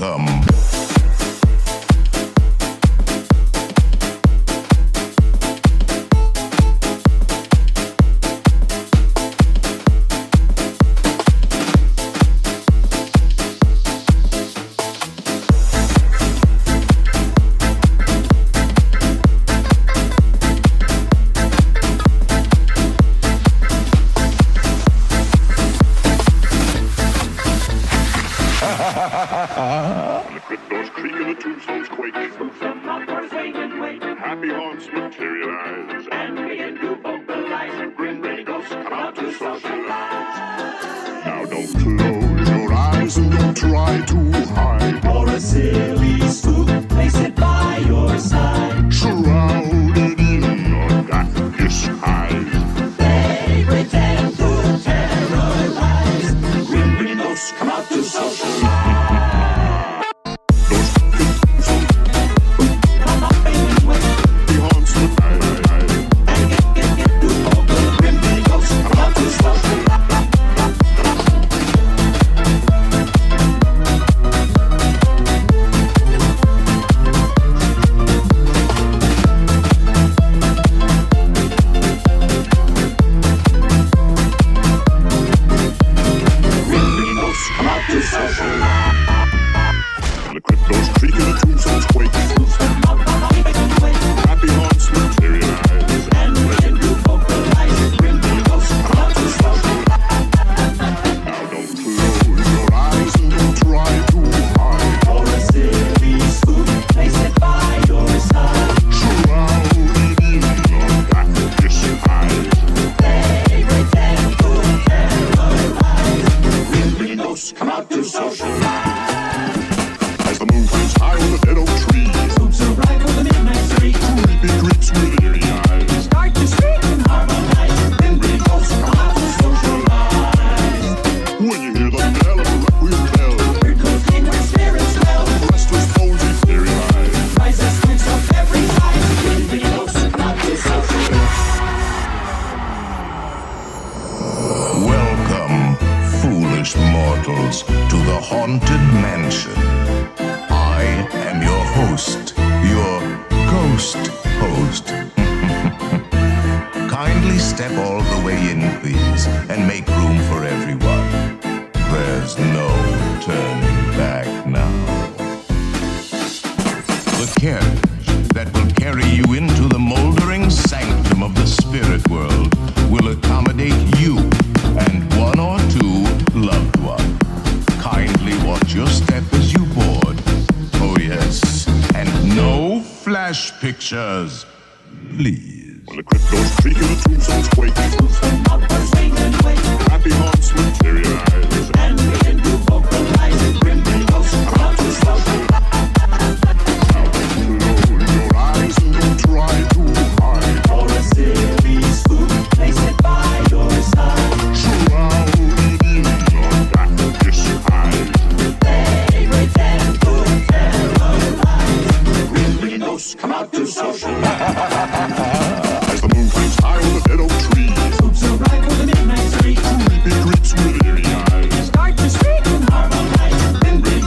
Welcome. The cryptos creak and the tombstones quake. Happy haunts materialize and begin to vocalize. Grim ready ghosts come out to socialize. Now don't close your eyes and don't try to hide. Or a silly spook, place it by your side. Shrouded in your dark disguise, They pretend to terrorize. Grim ready ghosts come out to socialize. To the haunted mansion. I am your host, your ghost host. Kindly step all the way in, please, and make room for everyone. There's no turning back now. The carriage that will carry you into the moldering sanctum of the spirit world will accommodate you and one or two loved ones. Kindly watch your step as you board. Oh yes, and no flash pictures, please. When the cryptos creak and the tombstones quake, happy haunts materialize and begin to vocalize. Grim ready ghosts come out to socialize. Now close your eyes and don't try to hide. Or a silly spook, place it by your side. Shrouded in your dark disguise, They pretend to terrorize. Grim ready ghosts come out to socialize. as the moon climbs high on the dead oak tree. Spooks arrive for the midnight spree. Creepy creeps with eerie eyes. Start to scream and harmonize. Grim ready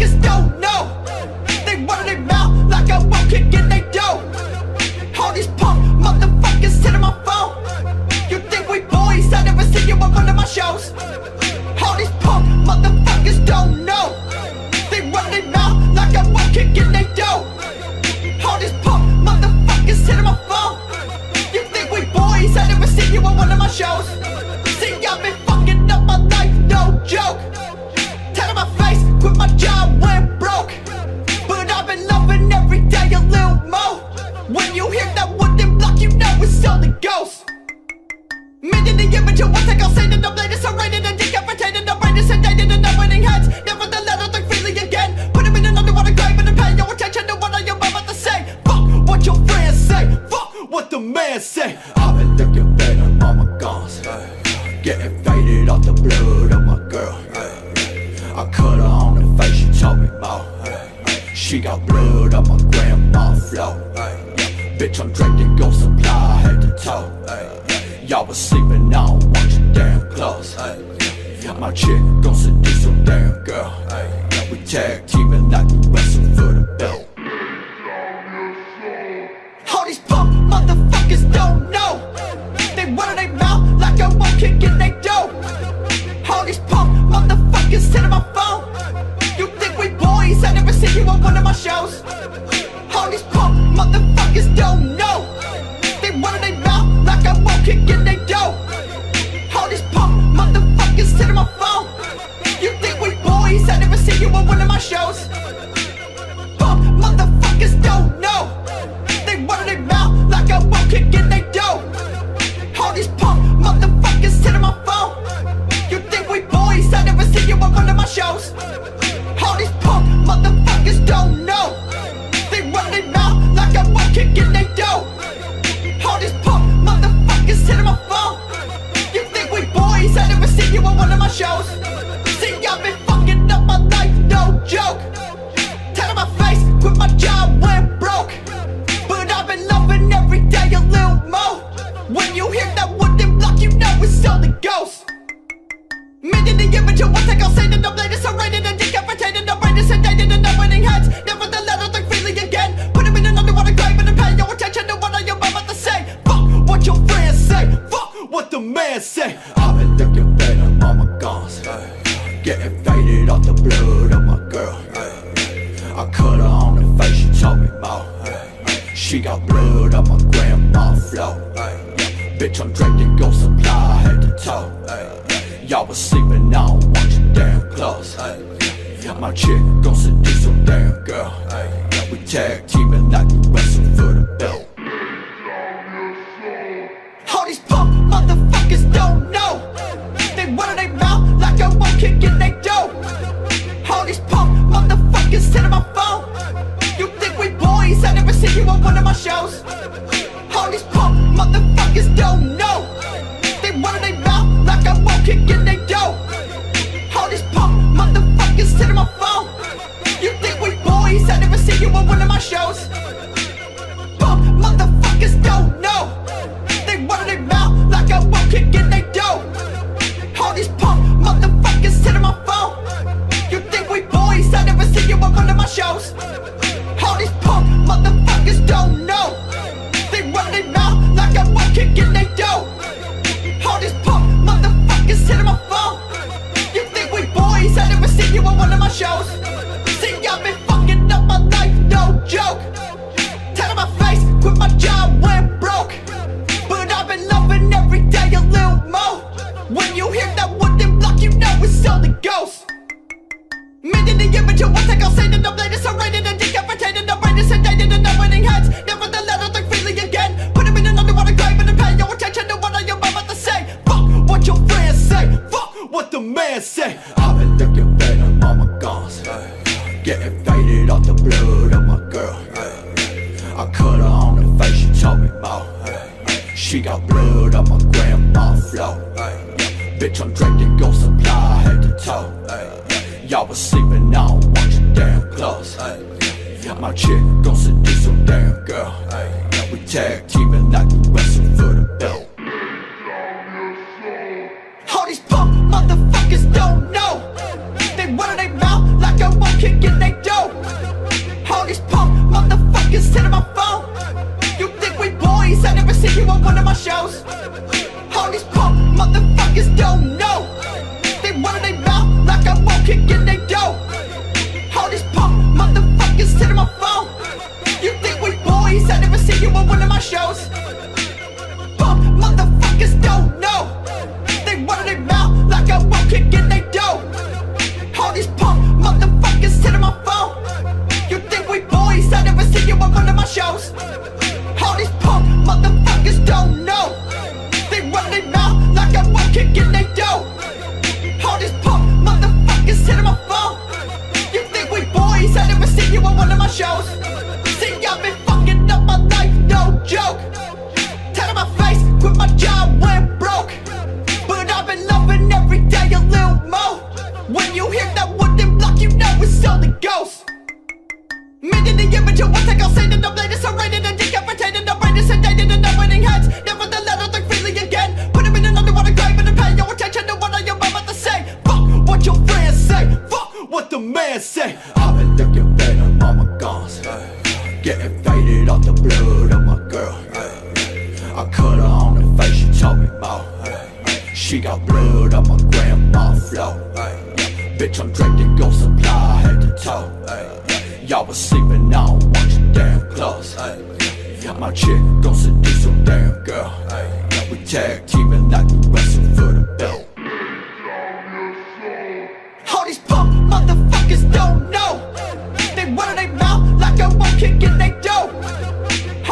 motherfuckers don't know. They run their mouth like I won't kick in they dough. All these punk motherfuckers hitting my phone. You think we boys? I never seen you on one of my shows. All these punk motherfuckers don't know. They run their mouth like I won't kick in they dough. All these punk motherfuckers hitting my phone. You think we boys? I never seen you on one of my shows. See, I've been fucking up my life, no joke. Tell my face, quit my job, went broke. But I've been loving every day a little more. When you hear that wooden block, you know it's all the ghost. Made in the image of what I got say that I'm latest, I'm rated and decapitated, I'm rated, sedated, and I'm winning heads. Never the letter, think freely again. Put him in an underwater grave and pay no attention to what I am about to say. Fuck what your friends say, fuck what the man say. I've been thinking venom on my guns, getting faded off the blood of my girl. I cut her on the face, she told me more. She got blood on my grandma's floor. Bitch, I'm drinking gold supply head to toe. Y'all was sleeping, now I want you damn close. My chick gon' seduce your damn girl. We tag teaming like we wrestle for the belt. All these punk motherfuckers don't know. They run their mouth like I won't kick in they dough. All these punk motherfuckers hitting my phone. You think we boys? I never seen you on one of my shows. All these punk motherfuckers don't know. They run their mouth like I won't kick in they dough. All these punk motherfuckers hitting my phone. You think we boys? I never seen you on one of my shows. Punk motherfuckers don't know. They run their mouth like I won't kick in they dough. All these punk motherfuckers hitting my phone. You think we boys? I never seen you on one of my shows. All these punk motherfuckers don't know. They run their mouth like I won't kick in they dough. All these punk motherfuckers hitting my phone. You think we boys? I never seen you on one of my shows. See, I've been fucking up my life, no joke. Tell my face, quit my job, went broke. But I've been loving every day a little more. When you hear that wooden block, you know it's all the ghost. Made in the image of what I got say that I'm latest, I'm rated and decapitated, I'm rated, sedated, and I'm winning heads. Never the letter, think freely again. Put him in an underwater grave and pay no attention to what I am about to say. Fuck what your friends say, fuck what the man say. I've been thinking venom on my guns, getting faded off the blood of my girl. I cut her on the face, she told me more. She got blood on my grandma's floor. Bitch, I'm drinking gold supply head to toe. Y'all was sleeping, now I want you damn close. My chick gon' seduce your damn girl. We tag teaming like we wrestle for the belt. All these punk motherfuckers don't know. They run their mouth like I won't kick in they dough. All these punk motherfuckers hitting my phone. You think we boys? I never seen you on one of my shows. All these punk motherfuckers don't know. They run their mouth like I won't kick in they dough. All these punk motherfuckers hitting my phone. You think we boys? I never seen you on one of my shows. Punk motherfuckers don't know. They run their mouth like I won't kick in they dough. All these punk motherfuckers hitting my phone. You think we boys? I never seen you on one of my shows. All these punk motherfuckers don't know. They run their mouth like I won't kick in they dough. All these punk motherfuckers hitting my phone. You think we boys? I never seen you on one of my shows. See, I've been fucking up my life, no joke. Tell my face, quit my job, went broke. But I've been loving every day a little more. When you hear that wooden block, you know it's all the ghost. Made in the image of what I got say that I'm latest, I'm rated and decapitated, I'm rated, sedated, and I'm winning heads. Never the letter, think freely again. Put him in an underwater grave and pay no attention to what I am about to say. Fuck what your friends say, fuck what the man say. I've been thinking venom on my guns, getting faded off the blood of my girl. I cut her on the face, she told me more. She got blood on my grandma's floor. Bitch, I'm drinking gold supply head to toe. Y'all was sleeping, now I want you damn close. My chick gon' seduce your damn girl. We tag teaming like we wrestle for the belt. All these punk motherfuckers don't know. They run their mouth like I won't kicking they dough. All these punk motherfuckers hitting my phone. You think we boys? I never seen you on one of my shows. All these punk motherfuckers don't know. They run their mouth like I won't kick in they dough. All these punk motherfuckers hitting my phone. You think we boys? I never seen you on one of my shows. Punk motherfuckers don't know. They run their mouth like I won't kick in they dough. All these punk motherfuckers hitting my phone. You think we boys? I never seen you on one of my shows. All these punk motherfuckers don't know. They run their mouth like I won't kick in they dough. All these punk motherfuckers hitting my phone. You think we boys? I never seen you on one of my shows. See, I've been fucking up my life, no joke. Tell my face, quit my job, went broke. But I've been loving every day a little more. When you hear that wooden block, you know it's all the ghost. Made in the image of what I say that I'm latest, I'm rated and decapitated, I'm rated, sedated, and I'm winning heads. Never the letter, think freely again. Put him in an underwater grave and pay your attention to what I am about to say. Fuck what your friends say, fuck what the man say. I've been thinking venom on my guns, getting faded off the blood of my girl. I cut her on the face, she told me more. She got blood on my grandma flow. Bitch, I'm draped in gold supply head to toe. Y'all was sleeping, I don't want your damn clothes. My chick gon' seduce some damn girl. We tag teaming like we wrestle for the belt. All these punk motherfuckers don't know. They run their mouth like I won't kick in they dough.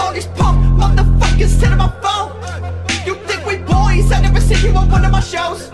All these punk motherfuckers hitting my phone. You think we boys? I never seen you on one of my shows.